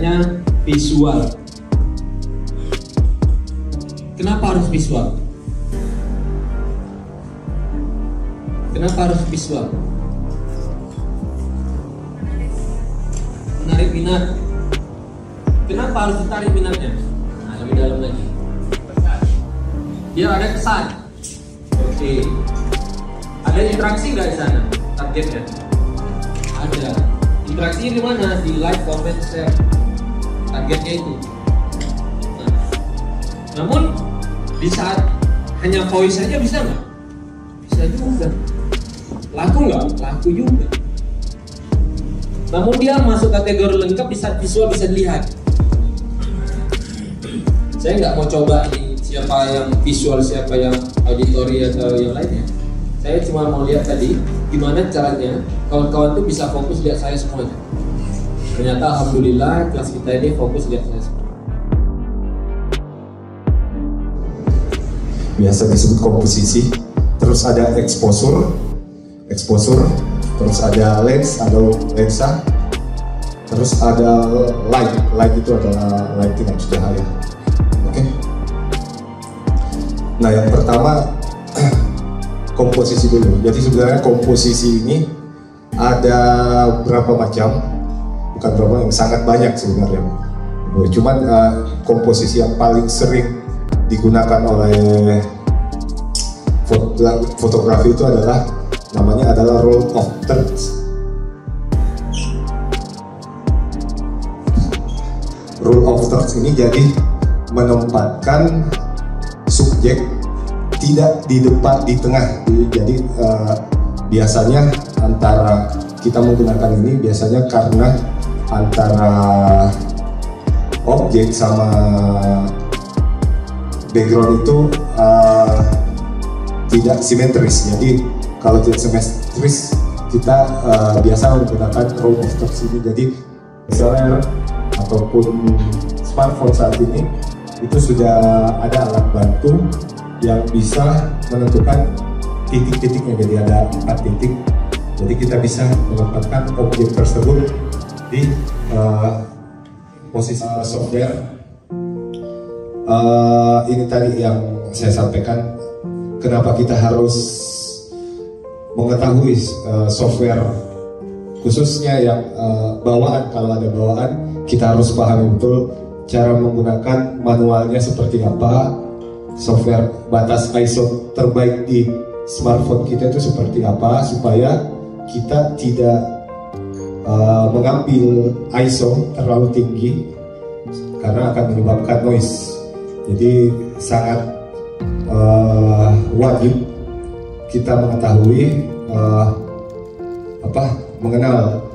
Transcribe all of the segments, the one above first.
caranya visual. Kenapa harus visual? Kenapa harus visual? Menarik minat. Kenapa harus ditarik minatnya? Nah, lebih dalam lagi. Biar ada kesan. Oke. Ada interaksi nggak di sana? Targetnya? Ada. Interaksinya di mana? Di like, comment, share. Targetnya itu. Nah, namun di saat hanya voice saja bisa nggak? Bisa juga. Laku nggak? Laku juga. Namun dia masuk kategori lengkap, bisa visual, bisa dilihat. Saya nggak mau coba nih siapa yang visual, siapa yang auditori atau yang lainnya. Saya cuma mau lihat tadi gimana caranya kawan-kawan tuh bisa fokus lihat saya semuanya. Ternyata alhamdulillah kelas kita ini fokus lihat saya semua. Biasa disebut komposisi, terus ada exposure, terus ada lens atau lensa, terus ada light itu adalah lighting yang sudah ada. Oke. Nah, yang pertama komposisi dulu. Jadi sebenarnya komposisi ini ada berapa macam? Bukan berapa, yang sangat banyak sebenarnya. Cuman komposisi yang paling sering digunakan oleh fotografi itu adalah namanya adalah rule of thirds. Rule of thirds ini jadi menempatkan subjek tidak di depan, di tengah. Jadi biasanya antara kita menggunakan ini biasanya karena antara objek sama background itu tidak simetris. Jadi kalau tidak simetris kita biasa menggunakan rule of thirds ini. Jadi DSLR ataupun smartphone saat ini itu sudah ada alat bantu yang bisa menentukan titik-titiknya. Jadi ada 4 titik. Jadi kita bisa menempatkan objek tersebut di posisi software. Ini tadi yang saya sampaikan, kenapa kita harus mengetahui software khususnya yang bawaan. Kalau ada bawaan, kita harus pahami betul cara menggunakan manualnya seperti apa, software batas ISO terbaik di smartphone kita itu seperti apa, supaya kita tidak mengambil ISO terlalu tinggi karena akan menyebabkan noise. Jadi sangat wajib kita mengetahui mengenal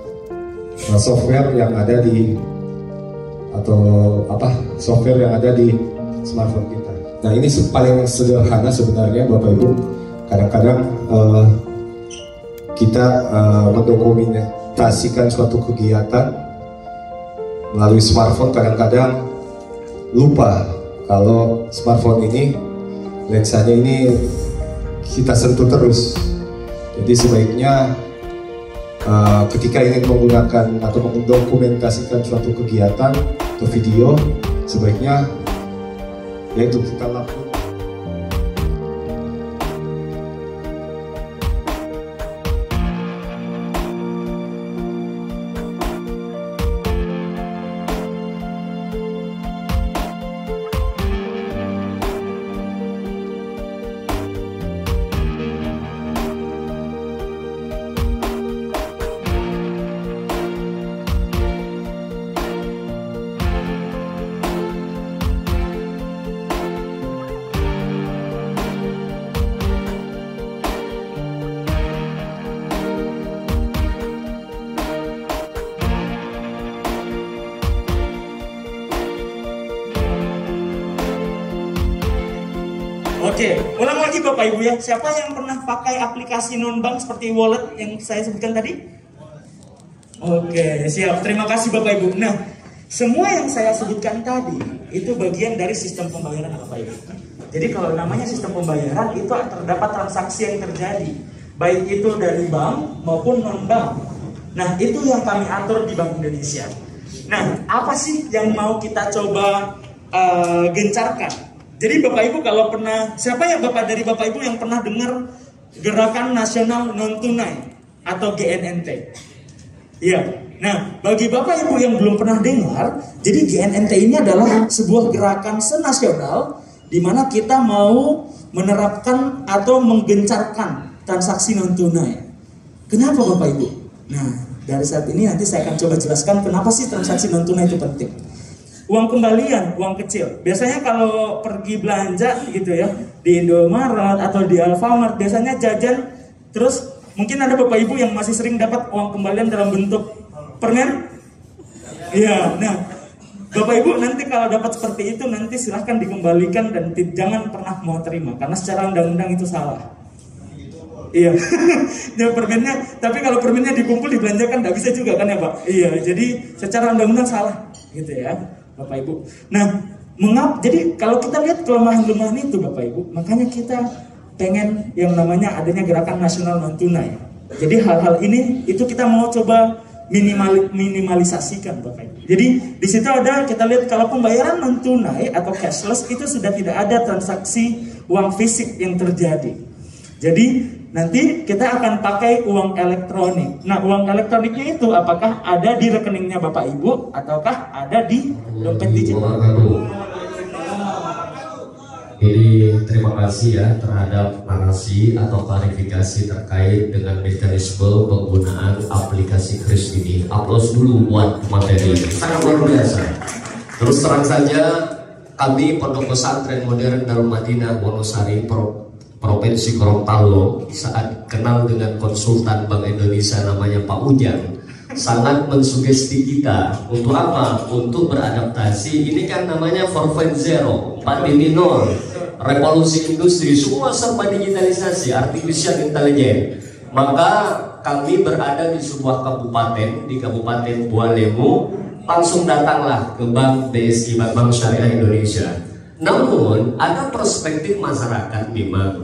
software yang ada di software yang ada di smartphone kita. Nah, ini paling sederhana sebenarnya Bapak Ibu. Kadang-kadang kita mendokumentasikan suatu kegiatan melalui smartphone, kadang-kadang lupa kalau smartphone ini lensanya ini kita sentuh terus. Jadi sebaiknya ketika ingin menggunakan atau mendokumentasikan suatu kegiatan atau video, sebaiknya yaitu kita lakukan. Oke, ulang lagi Bapak Ibu ya. Siapa yang pernah pakai aplikasi non-bank seperti wallet yang saya sebutkan tadi? Oke, siap. Terima kasih Bapak Ibu. Nah, semua yang saya sebutkan tadi itu bagian dari sistem pembayaran Bapak Ibu. Jadi kalau namanya sistem pembayaran itu terdapat transaksi yang terjadi, baik itu dari bank maupun non-bank. Nah, itu yang kami atur di Bank Indonesia. Nah, apa sih yang mau kita coba gencarkan? Jadi Bapak Ibu kalau pernah, siapa ya Bapak dari Bapak Ibu yang pernah dengar Gerakan Nasional Non Tunai atau GNNT? Iya. Nah, bagi Bapak Ibu yang belum pernah dengar, jadi GNNT ini adalah sebuah gerakan senasional di mana kita mau menerapkan atau menggencarkan transaksi non tunai. Kenapa Bapak Ibu? Nah, dari saat ini nanti saya akan coba jelaskan kenapa sih transaksi non tunai itu penting. Uang kembalian, uang kecil. Biasanya kalau pergi belanja gitu ya, di Indomaret atau di Alfamart, biasanya jajan, terus mungkin ada Bapak Ibu yang masih sering dapat uang kembalian dalam bentuk permen. Iya, nah Bapak Ibu nanti kalau dapat seperti itu nanti silahkan dikembalikan dan jangan pernah mau terima karena secara undang-undang itu salah. Iya, ya, permennya. Tapi kalau permennya dikumpul dibelanjakan nggak bisa juga kan ya Pak? Iya, jadi secara undang-undang salah, gitu ya, Bapak Ibu. Nah, jadi kalau kita lihat kelemahan-kelemahan itu Bapak Ibu, makanya kita pengen yang namanya adanya gerakan nasional non tunai. Jadi hal-hal ini itu kita mau coba minimalisasikan Bapak Ibu. Jadi di situ ada kita lihat kalau pembayaran non tunai atau cashless itu sudah tidak ada transaksi uang fisik yang terjadi. Jadi nanti kita akan pakai uang elektronik. Nah, uang elektroniknya itu apakah ada di rekeningnya Bapak Ibu ataukah ada di dompet digital? Jadi terima kasih ya terhadap narasi atau klarifikasi terkait dengan mekanisme penggunaan aplikasi Kris ini. Aplaus dulu buat materi ini, sangat luar biasa. Terus terang saja kami Pondok Pesantren Modern Darul Madinah Wonosari Provinsi Gorontalo saat kenal dengan konsultan Bank Indonesia namanya Pak Ujang sangat mensugesti kita untuk apa? Untuk beradaptasi. Ini kan namanya 4.0, 4.0, revolusi industri, semua serba digitalisasi, artificial intelligence. Maka kami berada di sebuah kabupaten, di Kabupaten Bualemu, langsung datanglah ke Bank BSI, Bank Syariah Indonesia. Namun ada perspektif masyarakat memang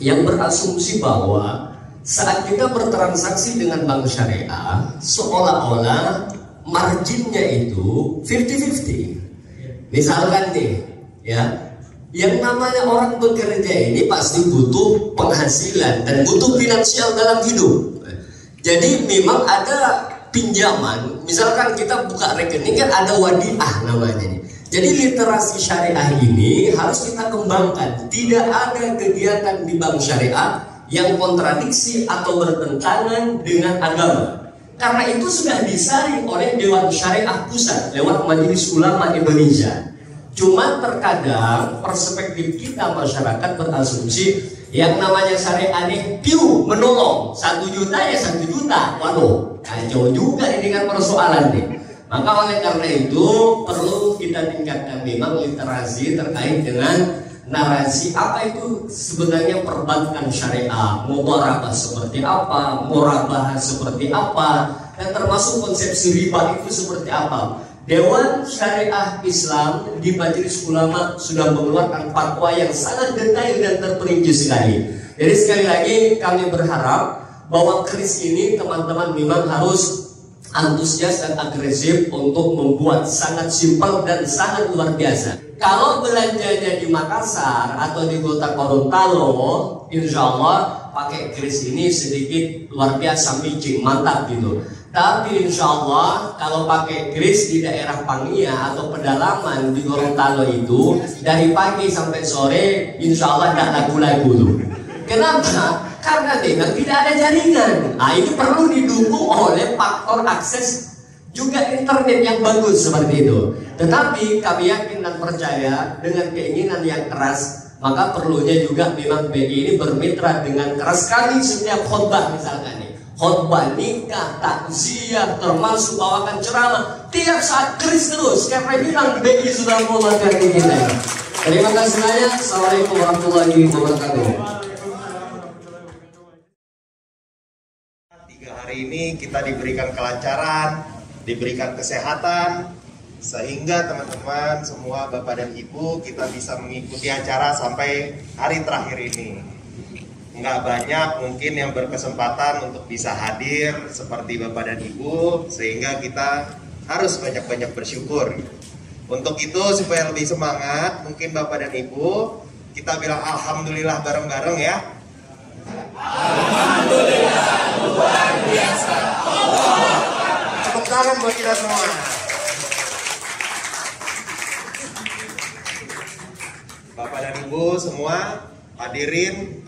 yang berasumsi bahwa saat kita bertransaksi dengan bank syariah seolah-olah marginnya itu 50-50. Misalkan nih ya, yang namanya orang bekerja ini pasti butuh penghasilan dan butuh finansial dalam hidup. Jadi memang ada pinjaman, misalkan kita buka rekening kan ada wadiah namanya nih. Jadi literasi syariah ini harus kita kembangkan. Tidak ada kegiatan di bank syariah yang kontradiksi atau bertentangan dengan agama. Karena itu sudah disaring oleh Dewan Syariah Pusat lewat Majelis Ulama Indonesia. Cuma terkadang perspektif kita masyarakat berasumsi yang namanya syariah ini piu menolong 1 juta ya 1 juta. Waduh, kacau juga ini kan persoalan nih. Maka oleh karena itu perlu kita tingkatkan memang literasi terkait dengan narasi apa itu sebenarnya perbankan syariah, mudharabah seperti apa, murabah seperti apa, dan termasuk konsepsi riba itu seperti apa. Dewan Syariah Islam di Majelis Ulama sudah mengeluarkan fatwa yang sangat detail dan terperinci sekali. Jadi sekali lagi kami berharap bahwa kris ini teman-teman memang harus antusias dan agresif untuk membuat sangat simpel dan sangat luar biasa. Kalau belanjanya di Makassar atau di Kota Gorontalo, insya Allah pakai kris ini sedikit luar biasa, micing, mantap gitu. Tapi insya Allah kalau pakai kris di daerah Pangia atau pedalaman di Gorontalo itu dari pagi sampai sore insya Allah tidak lagu-lagu tuh. Kenapa? Karena memang tidak ada jaringan. Nah ini perlu didukung oleh faktor akses juga internet yang bagus seperti itu. Tetapi kami yakin dan percaya dengan keinginan yang keras, maka perlunya juga memang BI ini bermitra dengan keras sekali setiap khotbah misalkan nih. Khotbah nikah, takziah, termasuk bawakan ceramah, tiap saat kris terus. Kayak bilang BI sudah memulangkan kita. Terima kasih banyak. Assalamualaikum warahmatullahi wabarakatuh. 3 hari ini kita diberikan kelancaran, diberikan kesehatan, sehingga teman-teman semua Bapak dan Ibu kita bisa mengikuti acara sampai hari terakhir ini. Nggak banyak mungkin yang berkesempatan untuk bisa hadir seperti Bapak dan Ibu, sehingga kita harus banyak-banyak bersyukur. Untuk itu supaya lebih semangat, mungkin Bapak dan Ibu kita bilang alhamdulillah bareng-bareng ya. Alhamdulillah luar biasa. Tepuk tangan buat kita semua. Bapak dan Ibu semua hadirin,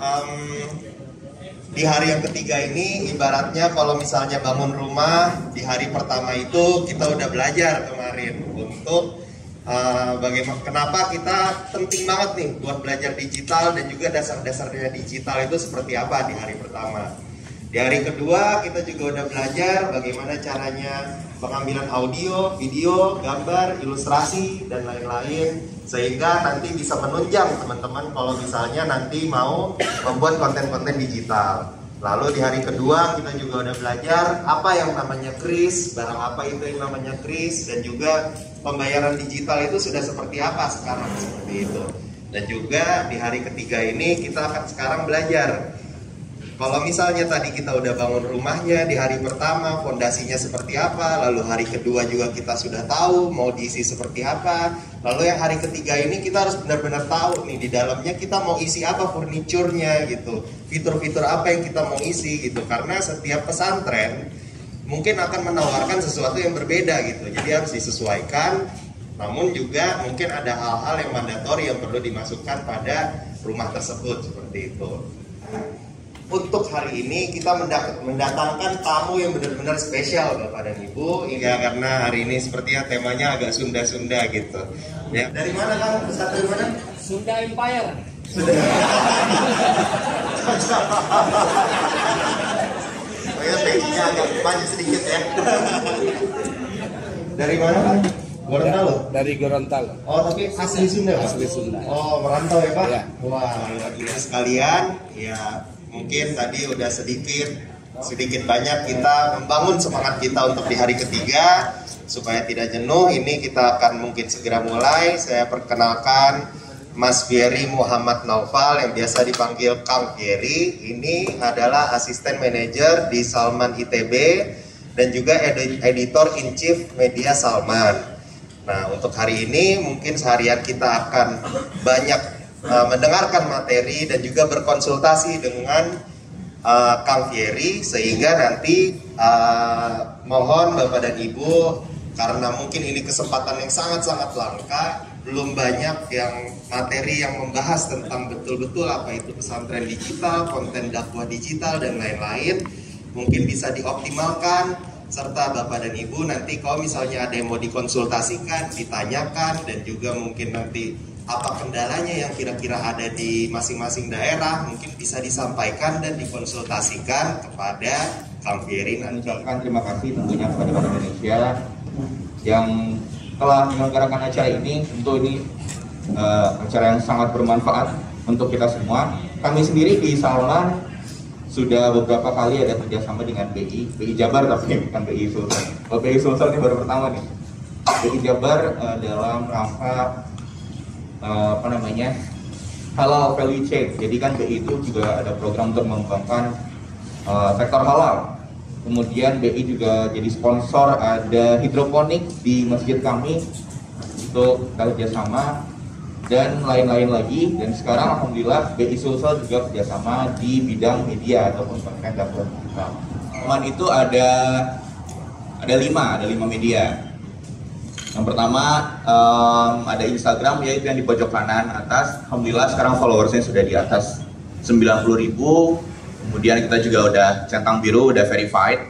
di hari yang ketiga ini ibaratnya kalau misalnya bangun rumah di hari pertama itu kita udah belajar kemarin untuk bagaimana, kenapa kita penting banget nih buat belajar digital dan juga dasar-dasarnya digital itu seperti apa di hari pertama. Di hari kedua kita juga udah belajar bagaimana caranya pengambilan audio, video, gambar, ilustrasi dan lain-lain, sehingga nanti bisa menunjang teman-teman kalau misalnya nanti mau membuat konten-konten digital. Lalu di hari kedua kita juga udah belajar apa yang namanya kris, barang apa itu yang namanya kris, dan juga pembayaran digital itu sudah seperti apa sekarang, seperti itu. Dan juga di hari ketiga ini kita akan sekarang belajar, kalau misalnya tadi kita udah bangun rumahnya di hari pertama, fondasinya seperti apa, lalu hari kedua juga kita sudah tahu mau diisi seperti apa, lalu yang hari ketiga ini kita harus benar-benar tahu nih di dalamnya kita mau isi apa furniturnya gitu, fitur-fitur apa yang kita mau isi gitu, karena setiap pesantren mungkin akan menawarkan sesuatu yang berbeda gitu, jadi harus disesuaikan. Namun juga mungkin ada hal-hal yang mandatori yang perlu dimasukkan pada rumah tersebut, seperti itu. Untuk hari ini kita mendatangkan tamu yang benar-benar spesial Bapak dan Ibu. Ya, karena hari ini sepertinya temanya agak Sunda-Sunda gitu. Ya, dari mana Kang? Pusat dari mana? Sunda Empire. Sunda. Kayaknya page-nya agak banyak sedikit ya. Dari mana Kang? Gorontalo? Dari Gorontalo. Oh, tapi asli Sunda Pak? Asli Sunda. Oh, merantau ya Pak? Ya. Wah, luar biasa sekalian. Ya, mungkin tadi udah sedikit banyak kita membangun semangat kita untuk di hari ketiga supaya tidak jenuh. Ini kita akan mungkin segera mulai. Saya perkenalkan Mas Fieri Muhammad Naufal yang biasa dipanggil Kang Fieri. Ini adalah asisten manajer di Salman ITB dan juga editor in chief media Salman. Nah, untuk hari ini mungkin seharian kita akan banyak mendengarkan materi dan juga berkonsultasi dengan Kang Fieri, sehingga nanti mohon Bapak dan Ibu, karena mungkin ini kesempatan yang sangat-sangat langka, belum banyak yang materi yang membahas tentang betul-betul apa itu pesantren digital, konten dakwah digital dan lain-lain, mungkin bisa dioptimalkan. Serta Bapak dan Ibu nanti kalau misalnya ada yang mau dikonsultasikan, ditanyakan, dan juga mungkin nanti apa kendalanya yang kira-kira ada di masing-masing daerah, mungkin bisa disampaikan dan dikonsultasikan kepada Kang Fieri nanti. Ucapkan terima kasih tentunya kepada Bank Indonesia yang telah menyelenggarakan acara ini. Tentu ini acara yang sangat bermanfaat untuk kita semua. Kami sendiri di Salman sudah beberapa kali ada kerjasama dengan BI Jabar, tapi bukan BI Sulsel. Kalau BI Sulsel ini baru pertama nih. BI Jabar dalam rangka halal value chain. Jadi kan BI itu juga ada program untuk mengembangkan sektor halal. Kemudian BI juga jadi sponsor ada hidroponik di masjid kami untuk kerjasama dan lain-lain lagi. Dan sekarang alhamdulillah BI Sulsel juga kerjasama di bidang media ataupun konten dakwah digital. Teman itu ada 5 media. Yang pertama ada Instagram, yaitu yang di pojok kanan atas. Alhamdulillah sekarang followersnya sudah di atas 90.000. Kemudian kita juga udah centang biru, udah verified.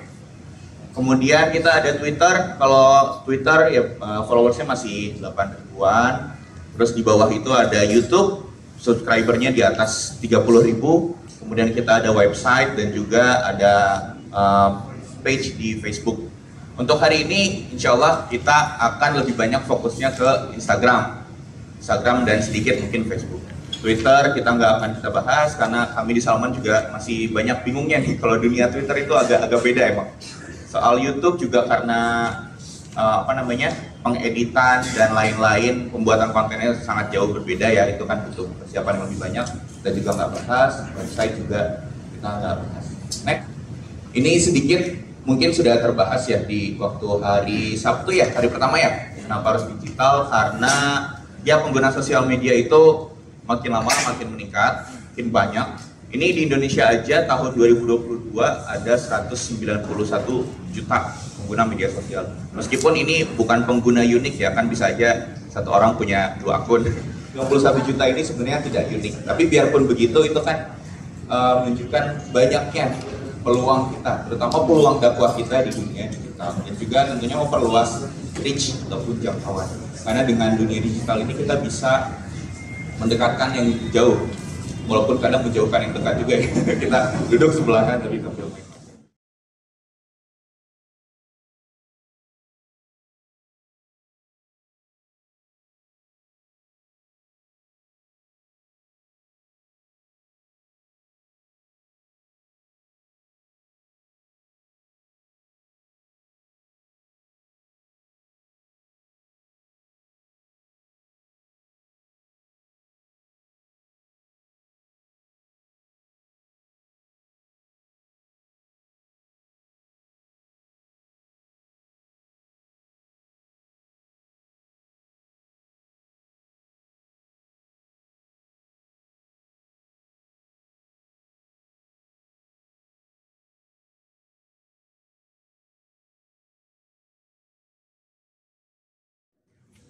Kemudian kita ada Twitter. Kalau Twitter ya followersnya masih 8 ribuan. Terus di bawah itu ada YouTube, subscribernya di atas 30.000. Kemudian kita ada website dan juga ada page di Facebook. Untuk hari ini, insya Allah kita akan lebih banyak fokusnya ke Instagram dan sedikit mungkin Facebook. Twitter kita nggak akan kita bahas karena kami di Salman juga masih banyak bingungnya nih. Kalau dunia Twitter itu agak beda emang. Soal YouTube juga karena pengeditan dan lain-lain, pembuatan kontennya sangat jauh berbeda ya, itu kan butuh persiapan yang lebih banyak. Kita juga nggak bahas, website juga kita nggak bahas. Next, ini sedikit mungkin sudah terbahas ya di waktu hari Sabtu ya, hari pertama ya. Kenapa harus digital? Karena ya pengguna sosial media itu makin lama makin meningkat, makin banyak. Ini di Indonesia aja tahun 2022 ada 191 juta pengguna media sosial. Meskipun ini bukan pengguna unik ya, kan bisa aja satu orang punya 2 akun. 21 juta ini sebenarnya tidak unik. Tapi biarpun begitu itu kan menunjukkan banyaknya peluang kita, terutama peluang dakwah kita di dunia digital. Dan juga tentunya memperluas reach ataupun jangkauan. Karena dengan dunia digital ini kita bisa mendekatkan yang jauh. Walaupun kadang menjauhkan yang dekat juga ya. Kita duduk sebelahan tapi ke film.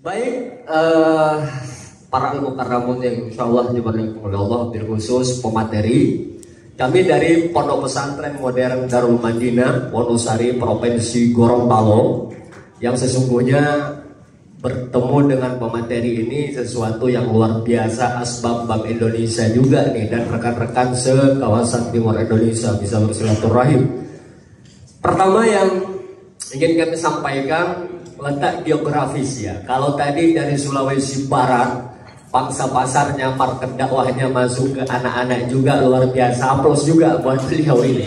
Baik, para ilmu karamun yang insya Allah diberkahi oleh Allah, khusus pemateri, kami dari Pondok Pesantren Modern Darul Madinah, Wonosari, Provinsi Gorontalo, yang sesungguhnya bertemu dengan pemateri ini sesuatu yang luar biasa, asbab Bank Indonesia juga nih, dan rekan-rekan se-kawasan Timur Indonesia bisa bersilaturahim. Pertama yang ingin kami sampaikan, letak geografis ya. Kalau tadi dari Sulawesi Barat, pangsa pasarnya, market dakwahnya masuk ke anak-anak juga luar biasa. Aplaus juga buat beliau ini.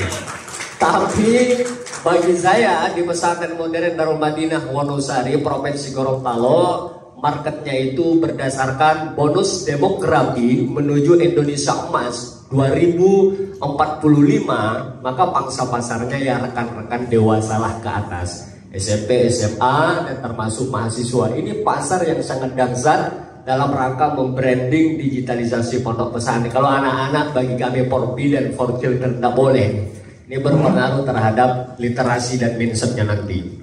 Tapi bagi saya di Pesantren Modern Darul Madinah Wonosari, Provinsi Gorontalo, marketnya itu berdasarkan bonus demografi menuju Indonesia Emas 2045, maka pangsa pasarnya ya rekan-rekan dewasalah ke atas. SMP, SMA, dan termasuk mahasiswa. Ini pasar yang sangat dahsyat dalam rangka membranding digitalisasi pondok pesantren. Kalau anak-anak bagi kami for B dan for children tidak boleh. Ini berpengaruh terhadap literasi dan mindsetnya nanti.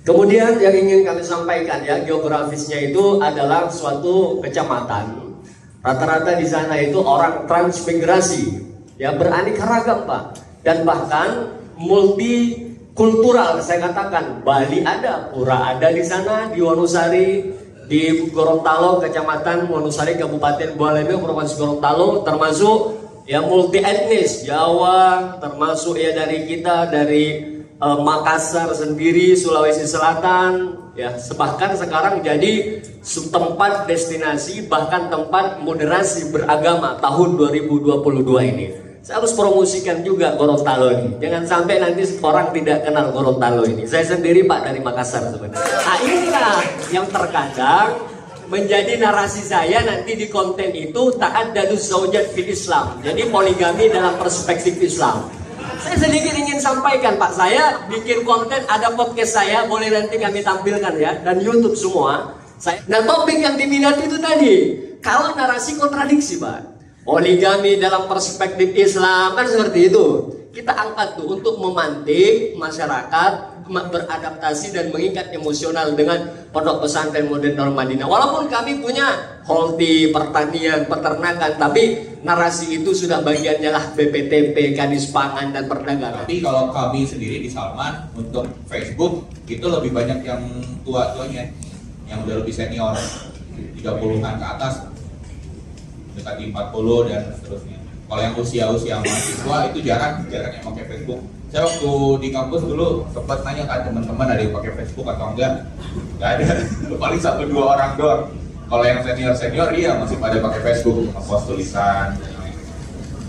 Kemudian yang ingin kami sampaikan ya, geografisnya itu adalah suatu kecamatan. Rata-rata di sana itu orang transmigrasi, ya beraneka ragam Pak, dan bahkan multi kultural. Saya katakan Bali ada, Pura ada di sana, di Wonosari, di Gorontalo, Kecamatan Wonosari, Kabupaten Bualeme, Provinsi Gorontalo, termasuk ya multi etnis, Jawa, termasuk ya dari kita, dari Makassar sendiri, Sulawesi Selatan, ya bahkan sekarang jadi tempat destinasi, bahkan tempat moderasi beragama tahun 2022 ini. Saya harus promosikan juga Gorontalo ini. Jangan sampai nanti orang tidak kenal Gorontalo ini. Saya sendiri Pak dari Makassar sebenarnya. Nah inilah yang terkadang menjadi narasi saya nanti di konten itu, ta'addadus zaujat fil Islam. Jadi poligami dalam perspektif Islam. Saya sedikit ingin sampaikan Pak, saya bikin konten, ada podcast saya, boleh nanti kami tampilkan ya, dan YouTube semua. Nah topik yang diminati itu tadi, kalau narasi kontradiksi Pak. Poligami dalam perspektif Islam, kan seperti itu. Kita angkat tuh untuk memantik masyarakat beradaptasi dan mengikat emosional dengan Pondok Pesantren Modern Darul Madinah. Walaupun kami punya holti, pertanian, peternakan, tapi narasi itu sudah bagiannya lah BPTP, Kadis Pangan dan Perdagangan. Tapi kalau kami sendiri di Salman untuk Facebook itu lebih banyak yang tua-tuanya, yang udah lebih senior, 30-an ke atas, dekati 40 dan seterusnya. Kalau yang usia-usia mahasiswa itu jarang yang pakai Facebook. Saya waktu di kampus dulu sempat nanya ke teman-teman ada yang pakai Facebook atau enggak. Enggak ada, paling 1-2 orang doang. Kalau yang senior-senior iya masih pada pakai Facebook, post tulisan.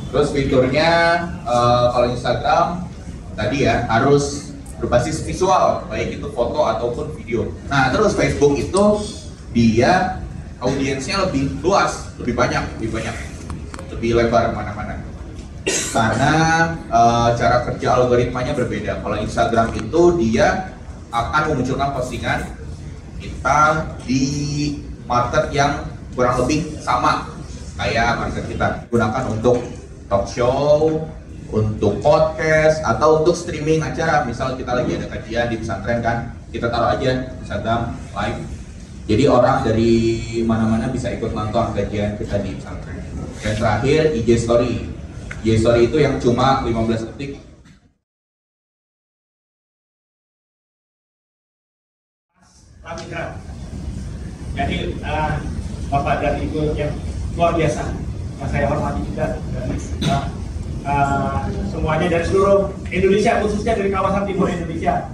Terus fiturnya kalau Instagram tadi ya harus berbasis visual, baik itu foto ataupun video. Nah terus Facebook itu dia audiensnya lebih luas, lebih banyak, lebih lebar kemana-mana. karena cara kerja algoritmanya berbeda. Kalau Instagram itu dia akan memunculkan postingan kita di market yang kurang lebih sama kayak market kita, gunakan untuk talk show, untuk podcast, atau untuk streaming acara. Misal kita lagi ada kajian di pesantren kan, kita taruh aja Instagram live. Jadi orang dari mana-mana bisa ikut nonton kajian kita di pesantren. Dan terakhir IG Story. IG Story itu yang cuma 15 detik. Jadi Bapak dan Ibu yang luar biasa, yang saya hormati juga dari semuanya dari seluruh Indonesia, khususnya dari kawasan timur Indonesia.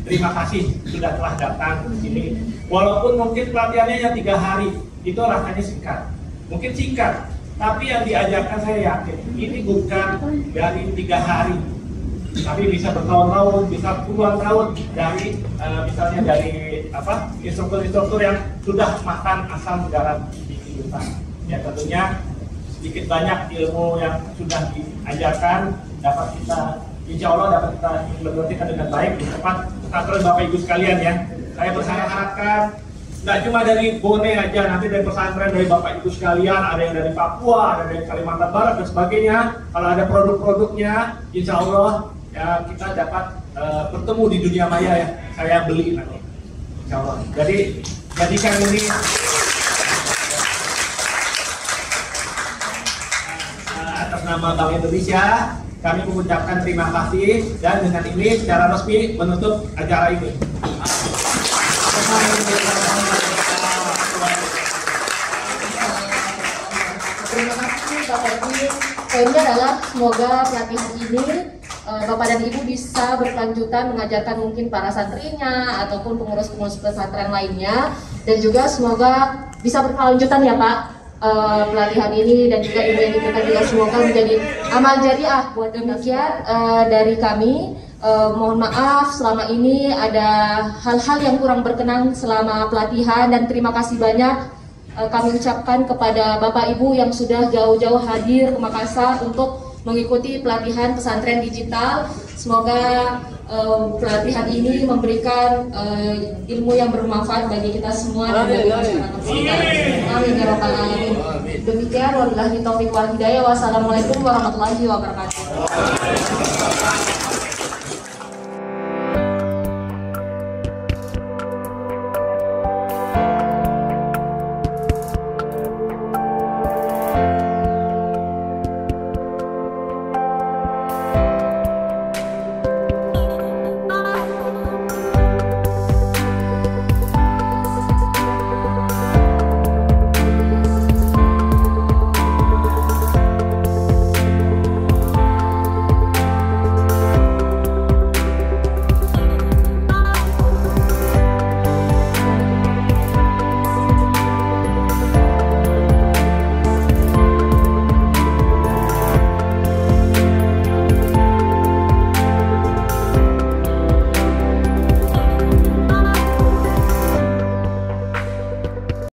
Terima kasih sudah telah datang ke sini. Walaupun mungkin pelatihannya yang 3 hari, itu rasanya singkat. Mungkin singkat, tapi yang diajarkan saya yakin ini bukan dari 3 hari, tapi bisa bertahun-tahun, bisa puluhan tahun dari misalnya dari instruktur-instruktur yang sudah makan asam garam di kehidupan. Ya tentunya sedikit banyak ilmu yang sudah diajarkan dapat kita, insya Allah dapat kita implementasikan dengan baik di tempat pesantren Bapak Ibu sekalian ya. Saya harapkan nggak cuma dari Bone aja, nanti dari pesantren dari Bapak Ibu sekalian, ada yang dari Papua, ada dari Kalimantan Barat dan sebagainya. Kalau ada produk-produknya, insya Allah ya kita dapat bertemu di dunia maya ya. Saya beli nanti, insya Allah. Jadi jadikan ini atas nama Bank Indonesia, kami mengucapkan terima kasih dan dengan ini secara resmi menutup acara ini. Terima kasih Bapak Ibu. Poinnya adalah semoga pelatihan ini Bapak dan Ibu bisa berkelanjutan mengajarkan mungkin para santrinya ataupun pengurus-pengurus pesantren lainnya, dan juga semoga bisa berkelanjutan ya Pak pelatihan ini, dan juga ilmu yang diberikan juga semoga menjadi amal jariah. Buat demikian dari kami mohon maaf selama ini ada hal-hal yang kurang berkenan selama pelatihan, dan terima kasih banyak kami ucapkan kepada Bapak Ibu yang sudah jauh-jauh hadir ke Makassar untuk mengikuti pelatihan pesantren digital. Semoga pelatihan ini memberikan ilmu yang bermanfaat bagi kita semua dan bagi masyarakat sekitar. Amin ya rabbal alamin. Demikian wabillahi taufiq wal hidayah. Wassalamualaikum warahmatullahi wabarakatuh.